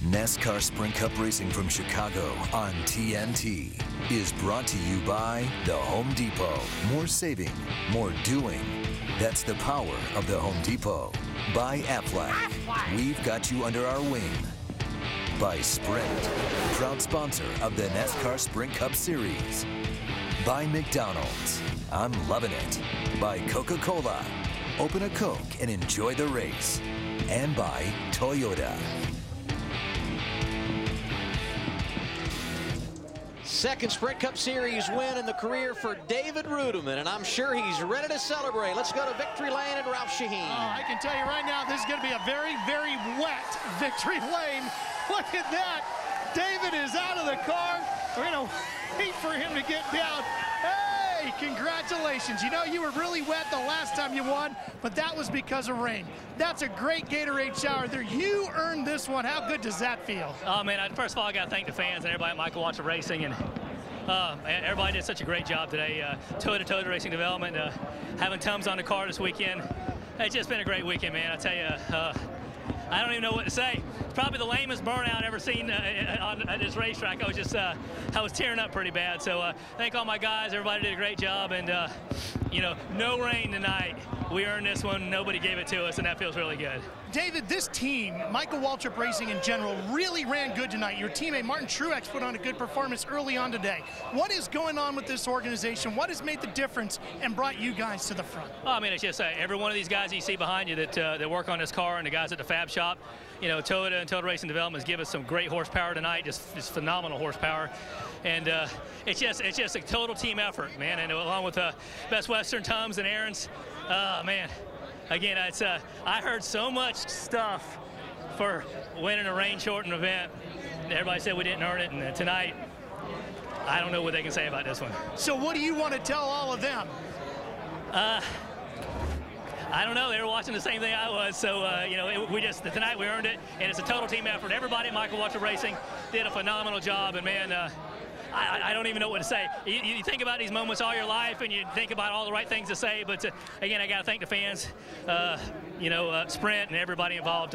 NASCAR Sprint Cup Racing from Chicago on TNT is brought to you by the Home Depot. More saving, more doing. That's the power of the Home Depot. By Aflac. We've got you under our wing. By Sprint, proud sponsor of the NASCAR Sprint Cup Series. By McDonald's. I'm loving it. By Coca-Cola. Open a Coke and enjoy the race. And by Toyota. Second Sprint Cup Series win in the career for David Rudiman, and I'm sure he's ready to celebrate. Let's go to Victory Lane and Ralph Shaheen. I can tell you right now, this is going to be a very, very wet Victory Lane. Look at that. David is out of the car. We're going to wait for him to get down. Hey, congratulations. You know, you were really wet the last time you won, but that was because of rain. That's a great Gatorade shower there. You earned this one. How good does that feel? Oh, man, first of all, I got to thank the fans and everybody at Michael Waltrip Racing. And everybody did such a great job today. Toyota Racing Development, having Tums on the car this weekend. It's just been a great weekend, man. I tell you, I don't even know what to say. It's probably the lamest burnout I've ever seen at this racetrack. I was tearing up pretty bad. So thank all my guys. Everybody did a great job. And, you know, no rain tonight. We earned this one. Nobody gave it to us, and that feels really good. David, this team, Michael Waltrip Racing in general, really ran good tonight. Your teammate Martin Truex put on a good performance early on today. What is going on with this organization? What has made the difference and brought you guys to the front? Oh, I mean, it's just every one of these guys you see behind you that work on this car, and the guys at the fab shop. You know, Toyota and Toyota Racing Development has given us some great horsepower tonight, just phenomenal horsepower. And it's just a total team effort, man. And along with Best Western, Tums, and Aaron's, man. Again, I heard so much stuff for winning a rain-shortened event. Everybody said we didn't earn it, and tonight, I don't know what they can say about this one. So what do you want to tell all of them? I don't know. They were watching the same thing I was. So, you know, tonight we earned it, and it's a total team effort. Everybody at Michael Waltrip Racing did a phenomenal job, and, man, I don't even know what to say. You think about these moments all your life, and you think about all the right things to say. But, again, I got to thank the fans, you know, Sprint and everybody involved.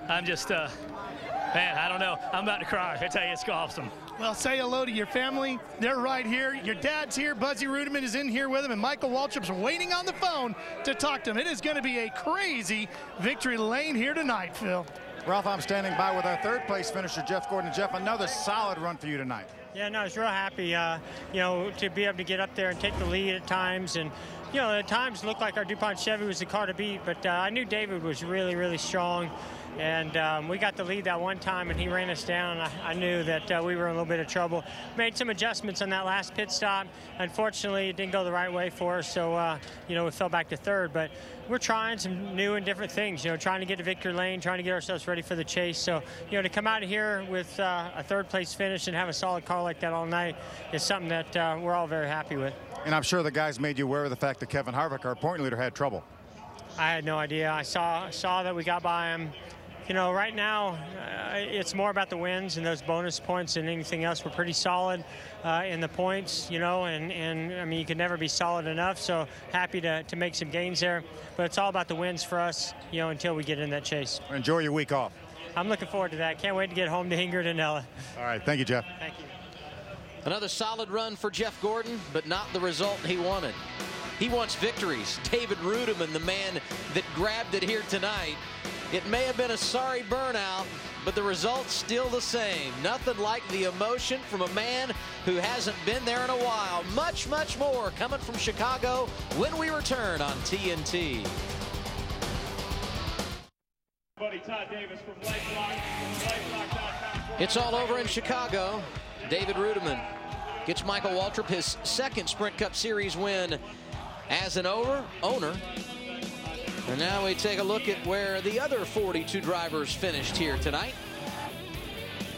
I'm just, man, I don't know. I'm about to cry. I tell you, it's awesome. Well, say hello to your family. They're right here. Your dad's here. Buzzy Rudiman is in here with him, and Michael Waltrip's waiting on the phone to talk to him. It is going to be a crazy Victory Lane here tonight, Phil. Ralph, I'm standing by with our third-place finisher, Jeff Gordon. Jeff, another solid run for you tonight. Yeah, no, I was real happy, you know, to be able to get up there and take the lead at times. And, you know, at times it looked like our DuPont Chevy was the car to beat, but I knew David was really, really strong. And we got the lead that one time, and he ran us down. I knew that we were in a little bit of trouble. Made some adjustments on that last pit stop. Unfortunately, it didn't go the right way for us, so, you know, we fell back to third. But we're trying some new and different things, you know, trying to get to Victory Lane, trying to get ourselves ready for the chase. So, you know, to come out of here with a third-place finish and have a solid car like that all night is something that we're all very happy with. And I'm sure the guys made you aware of the fact that Kevin Harvick, our point leader, had trouble. I had no idea. I saw that we got by him. You know, right now, it's more about the wins and those bonus points than anything else. We're pretty solid in the points, you know, and I mean, you can never be solid enough, so happy to make some gains there. But it's all about the wins for us, you know, until we get in that chase. Enjoy your week off. I'm looking forward to that. Can't wait to get home to Ingrid and Ella. All right, thank you, Jeff. Thank you. Another solid run for Jeff Gordon, but not the result he wanted. He wants victories. David Rudiman, the man that grabbed it here tonight. It may have been a sorry burnout, but the result's still the same. Nothing like the emotion from a man who hasn't been there in a while. Much, much more coming from Chicago when we return on TNT. It's all over in Chicago. David Rudiman gets Michael Waltrip his second Sprint Cup Series win as an owner. And now we take a look at where the other 42 drivers finished here tonight.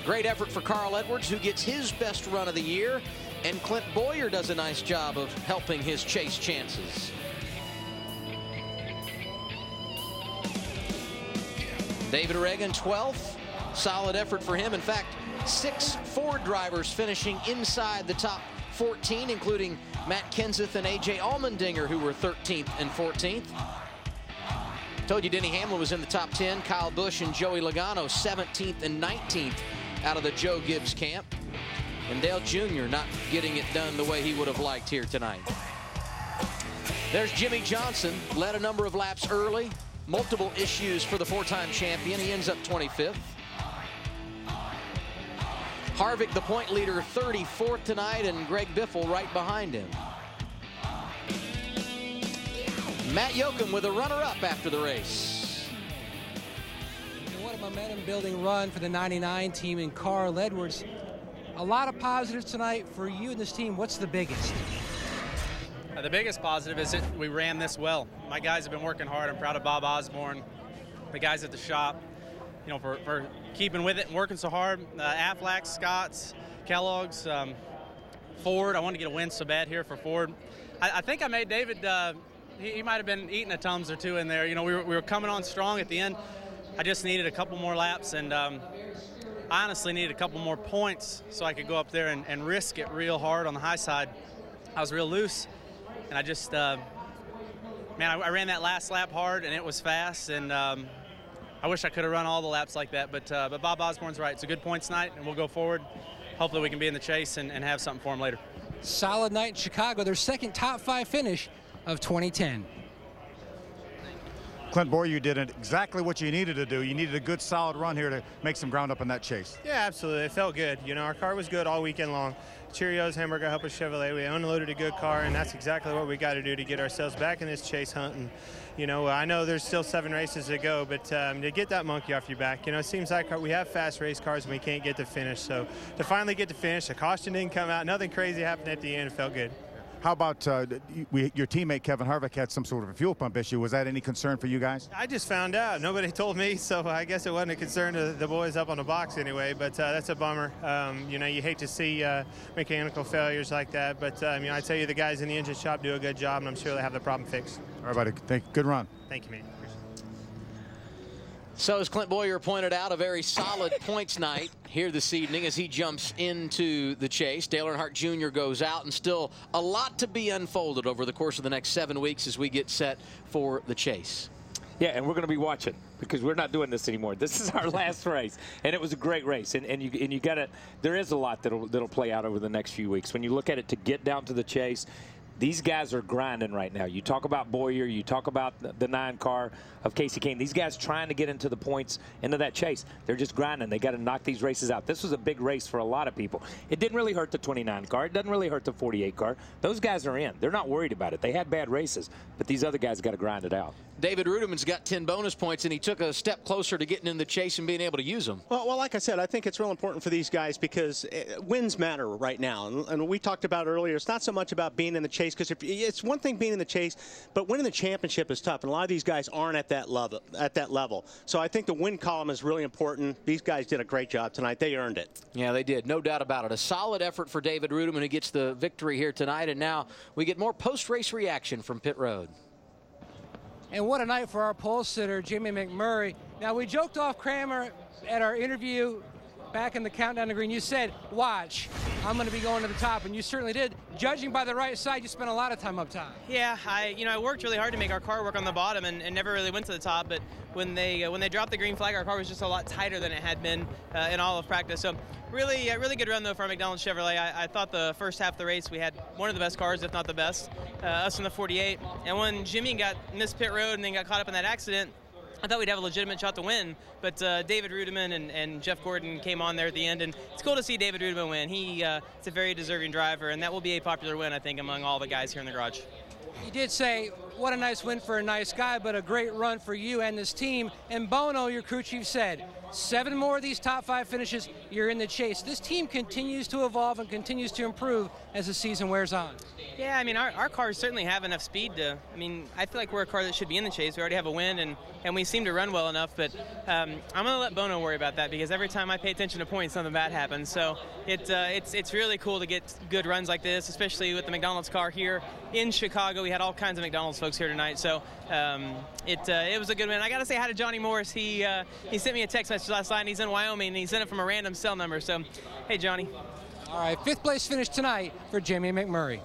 Great effort for Carl Edwards, who gets his best run of the year, and Clint Boyer does a nice job of helping his chase chances. David Reagan, 12th. Solid effort for him. In fact, 6 Ford drivers finishing inside the top 14, including Matt Kenseth and A.J. Allmendinger, who were 13th and 14th. Told you Denny Hamlin was in the top 10. Kyle Busch and Joey Logano 17th and 19th out of the Joe Gibbs camp. And Dale Jr. not getting it done the way he would have liked here tonight. There's Jimmy Johnson, led a number of laps early. Multiple issues for the four-time champion. He ends up 25th. Harvick, the point leader, 34th tonight, and Greg Biffle right behind him. Matt Yoakum with a runner-up after the race. What a momentum-building run for the 99 team and Carl Edwards. A lot of positives tonight for you and this team. What's the biggest? The biggest positive is that we ran this well. My guys have been working hard. I'm proud of Bob Osborne, the guys at the shop, you know, for keeping with it and working so hard. Aflac, Scott's, Kellogg's, Ford. I wanted to get a win so bad here for Ford. I think I made David, he might have been eating a Tums or two in there. You know, we were coming on strong at the end. I just needed a couple more laps, and I honestly needed a couple more points so I could go up there and risk it real hard on the high side. I was real loose. And I just, man, I ran that last lap hard, and it was fast, and I wish I could have run all the laps like that, but Bob Osborne's right. It's a good points night, and we'll go forward. Hopefully we can be in the chase and have something for them later. Solid night in Chicago, their second top 5 finish of 2010. Clint Bowyer, you did exactly what you needed to do. You needed a good, solid run here to make some ground up in that chase. Yeah, absolutely. It felt good. You know, our car was good all weekend long. Cheerios, Hamburger Helper Chevrolet. We unloaded a good car, and that's exactly what we got to do to get ourselves back in this chase hunt. And, you know, I know there's still 7 races to go, but to get that monkey off your back, you know, it seems like we have fast race cars and we can't get to finish. So to finally get to finish, the caution didn't come out. Nothing crazy happened at the end. It felt good. How about your teammate Kevin Harvick had some sort of a fuel pump issue? Was that any concern for you guys? I just found out. Nobody told me, so I guess it wasn't a concern to the boys up on the box anyway, but that's a bummer. You know, you hate to see mechanical failures like that, but you know, I tell you, the guys in the engine shop do a good job, and I'm sure they have the problem fixed. All right, buddy. Good run. Thank you, man. So as Clint Bowyer pointed out, a very solid points night here this evening as he jumps into the chase. Dale Earnhardt Jr. goes out, and still a lot to be unfolded over the course of the next 7 weeks as we get set for the chase. Yeah, and we're going to be watching because we're not doing this anymore. This is our last race, and it was a great race. And you got to. There is a lot that'll play out over the next few weeks. When you look at it to get down to the chase, these guys are grinding right now. You talk about Bowyer, you talk about the 9 car of Casey Kane. These guys trying to get into the points, into that chase. They're just grinding. They got to knock these races out. This was a big race for a lot of people. It didn't really hurt the 29 car. It doesn't really hurt the 48 car. Those guys are in. They're not worried about it. They had bad races, but these other guys got to grind it out. David Rudiman's got 10 bonus points, and he took a step closer to getting in the chase and being able to use them. Well, like I said, I think it's real important for these guys because wins matter right now. And we talked about earlier, it's not so much about being in the chase, because it's one thing being in the chase, but winning the championship is tough, and a lot of these guys aren't at that level. So I think the win column is really important. These guys did a great job tonight. They earned it. Yeah, they did. No doubt about it. A solid effort for David Rudiman, who gets the victory here tonight. And now we get more post-race reaction from Pit Road. And what a night for our pole sitter, Jimmy McMurray. Now, we joked off Kramer at our interview back in the countdown to green. You said, watch, I'm going to be going to the top, and you certainly did. Judging by the right side, you spent a lot of time up top. Yeah, I worked really hard to make our car work on the bottom and never really went to the top, but when they dropped the green flag, our car was just a lot tighter than it had been in all of practice. So really good run, though, for our McDonald's Chevrolet. I thought the first half of the race we had one of the best cars, if not the best, us in the 48. And when Jimmy missed pit road and then got caught up in that accident, I thought we'd have a legitimate shot to win, but David Rudiman and Jeff Gordon came on there at the end, and it's cool to see David Rudiman win. It's a very deserving driver, and that will be a popular win, I think, among all the guys here in the garage. You did say, what a nice win for a nice guy, but a great run for you and this team. And Bono, your crew chief, said, 7 more of these top 5 finishes, you're in the chase. This team continues to evolve and continues to improve as the season wears on. Yeah, I mean, our cars certainly have enough speed to, I feel like we're a car that should be in the chase. We already have a win, and we seem to run well enough, but I'm going to let Bono worry about that, because every time I pay attention to points, something bad happens. So it's really cool to get good runs like this, especially with the McDonald's car here in Chicago. We had all kinds of McDonald's folks here tonight, so it was a good win. I got to say hi to Johnny Morris. He sent me a text message last night, and he's in Wyoming, and he sent it from a random cell number. So, hey, Johnny. All right, 5th place finish tonight for Jimmy McMurray.